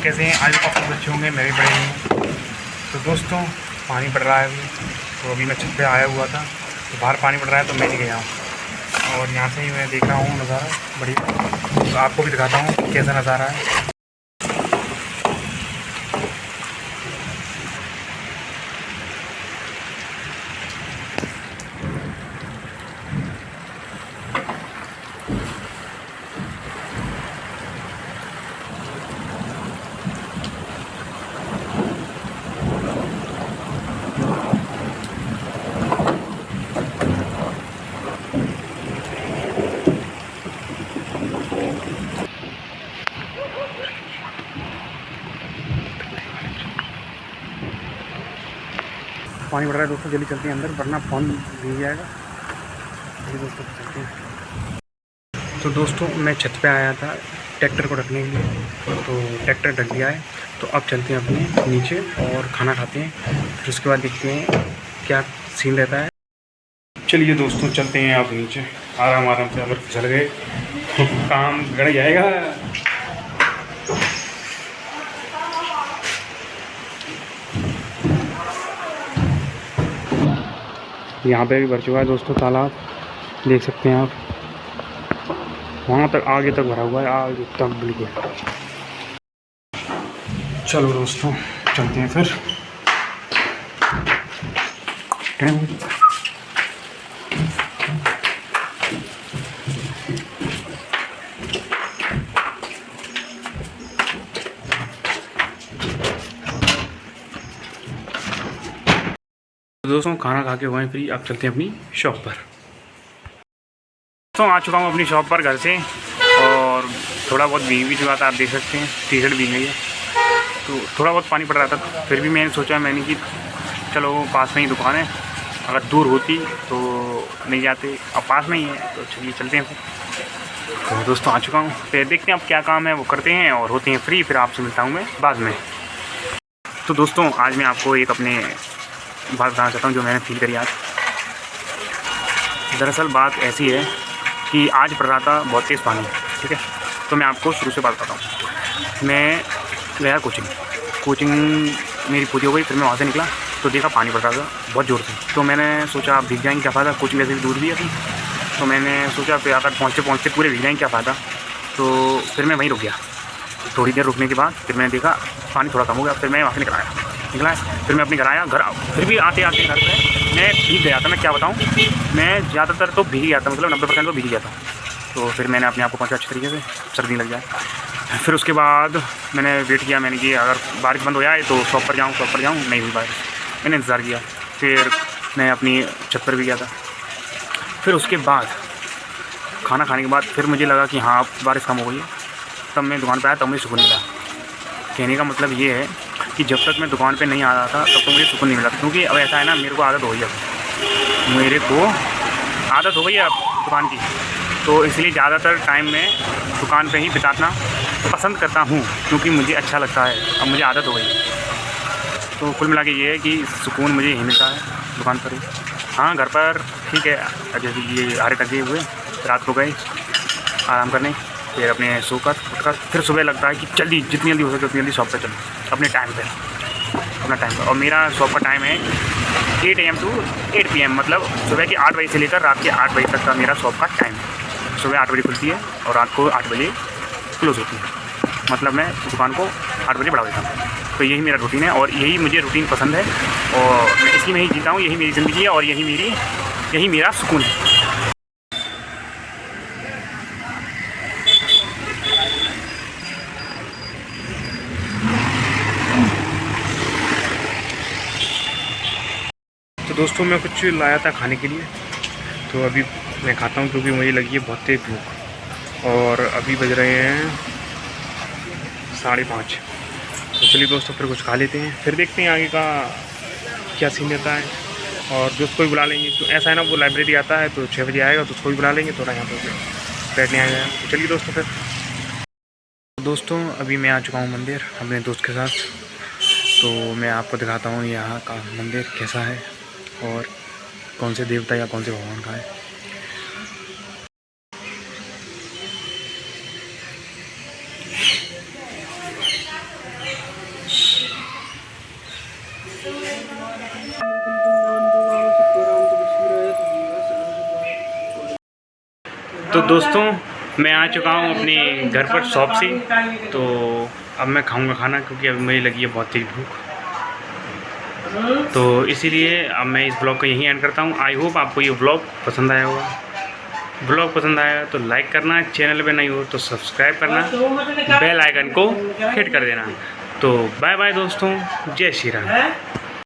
कैसे हैं? आज आप बच्चे होंगे, मेरे बड़े हैं। तो दोस्तों पानी पड़ रहा है अभी, तो अभी मैं छत पे आया हुआ था, तो बाहर पानी पड़ रहा है तो मैं नहीं गया हूँ और यहाँ से ही मैं देख रहा हूँ नज़ारा बढ़िया। तो आपको भी दिखाता हूँ कैसा नज़ारा है। पानी बढ़ रहा है दोस्तों, जल्दी चलते हैं अंदर वरना फ़ोन भीग जाएगा। चलिए दोस्तों चलते हैं। तो दोस्तों मैं छत पे आया था ट्रैक्टर को ढकने के लिए, तो ट्रैक्टर ढक गया है। तो अब चलते हैं अपने नीचे और खाना खाते हैं, फिर उसके बाद देखते हैं क्या सीन रहता है। चलिए दोस्तों चलते हैं आप नीचे आराम आराम से, अगर फिसल गए तो काम बिगड़ जाएगा। यहाँ पे भी भर चुका है दोस्तों तालाब, देख सकते हैं आप, वहाँ तक आगे तक भरा हुआ है, आगे तक बिल्कुल। चलो दोस्तों चलते हैं फिर। दोस्तों खाना खा के हुए हैं फ्री, अब चलते हैं अपनी शॉप पर। दोस्तों आ चुका हूँ अपनी शॉप पर घर से, और थोड़ा बहुत भीग भी चुका था, आप देख सकते हैं टी शर्ट भीग गई है। तो थोड़ा बहुत पानी पड़ रहा था, फिर भी मैंने सोचा कि चलो पास में ही दुकान है, अगर दूर होती तो नहीं जाते, अब पास में ही है तो चलिए चलते हैं फिर। तो दोस्तों आ चुका हूँ, फिर देखते हैं अब क्या काम है वो करते हैं और होते हैं फ्री, फिर आपसे मिलता हूँ मैं बाद में। तो दोस्तों आज मैं आपको एक अपने बात बताना चाहता हूँ जो मैंने फील करी आज। दरअसल बात ऐसी है कि आज पड़ रहा था बहुत तेज़ पानी, ठीक है। तो मैं आपको शुरू से बात बताता हूँ। मैं गया कोचिंग मेरी पूरी हो गई, फिर मैं वहाँ से निकला तो देखा पानी पड़ रहा था बहुत ज़ोर से। तो मैंने सोचा भीग जाएंगे क्या फ़ायदा, कोचिंग वैसे भी दूर भी है अभी। तो मैंने सोचा फिर अगर पहुँचते पूरे भीग जाएंगे क्या फ़ायदा। तो फिर मैं वहीं रुक गया। थोड़ी देर रुकने के बाद फिर मैंने देखा पानी थोड़ा कम हो गया, फिर मैं वहाँ से निकला है। फिर मैं अपने घर आया, फिर भी आते आते घर पे मैं भीग गया था। मैं क्या बताऊँ, मैं ज़्यादातर तो भीग गया था, मतलब 90% तो भीग गया था। तो फिर मैंने अपने आप को पहुँचा अच्छी तरीके से, सर्दी लग जाए। फिर उसके बाद मैंने वेट किया, मैंने कि अगर बारिश बंद हो जाए तो शॉप पर जाऊँ, नहीं हुई बारिश। मैंने इंतज़ार किया, फिर मैं अपनी छत पर भी गया था। फिर उसके बाद खाना खाने के बाद फिर मुझे लगा कि हाँ अब बारिश कम हो गई है, तब मैं दुकान पर आया, तब मुझे सुकून मिला। कहने का मतलब ये है कि जब तक मैं दुकान पे नहीं आ रहा था तब तो मुझे सुकून नहीं मिला, क्योंकि अब ऐसा है ना, मेरे को आदत हो गई है अब दुकान की। तो इसलिए ज़्यादातर टाइम मैं दुकान पे ही बिताना पसंद करता हूँ, क्योंकि मुझे अच्छा लगता है, अब मुझे आदत हो गई। तो कुल मिला के ये है कि सुकून मुझे यहीं मिलता है दुकान पर ही। हाँ घर पर ठीक है, जैसे ये हारे टके हुए, रात को गए आराम करने, फिर अपने सोकर उठकर फिर सुबह लगता है कि जल्दी जितनी जल्दी हो सके उतनी जल्दी शॉप पर चलो अपने अपना टाइम पर। और मेरा शॉप का टाइम है 8 AM to 8 PM, मतलब सुबह के 8 बजे से लेकर रात के 8 बजे तक का मेरा शॉप का टाइम है। सुबह 8 बजे खुलती है और रात को 8 बजे क्लोज़ होती है, मतलब मैं दुकान को 8 बजे बढ़ा देता हूँ। तो यही मेरा रूटीन है और यही मुझे रूटीन पसंद है, और मैं इसी में ही जीता हूँ, यही मेरी ज़िंदगी है और यही मेरा सुकून है। तो दोस्तों मैं कुछ लाया था खाने के लिए, तो अभी मैं खाता हूँ क्योंकि मुझे लगी है बहुत तेज़ भूख, और अभी बज रहे हैं 5:30। तो चलिए दोस्तों फिर कुछ खा लेते हैं, फिर देखते हैं आगे का क्या सीन रहता है। और दोस्त को भी बुला लेंगे, तो ऐसा है ना, वो लाइब्रेरी आता है तो 6 बजे आएगा, तो उसको भी बुला लेंगे, थोड़ा यहाँ पर बैठने आएगा। तो चलिए दोस्तों फिर। दोस्तों अभी मैं आ चुका हूँ मंदिर अपने दोस्त के साथ, तो मैं आपको दिखाता हूँ यहाँ का मंदिर कैसा है और कौन से देवता या कौन से भगवान का है। तो दोस्तों मैं आ चुका हूँ अपने घर पर शॉप से, तो अब मैं खाऊंगा खाना क्योंकि अभी मुझे लगी है बहुत तेज़ भूख। तो इसीलिए अब मैं इस ब्लॉग को यहीं एंड करता हूँ। आई होप आपको ये ब्लॉग पसंद आया होगा। ब्लॉग पसंद आया तो लाइक करना, चैनल पे नहीं हो तो सब्सक्राइब करना, बेल आइकन को हिट कर देना। तो बाय बाय दोस्तों, जय श्री राम।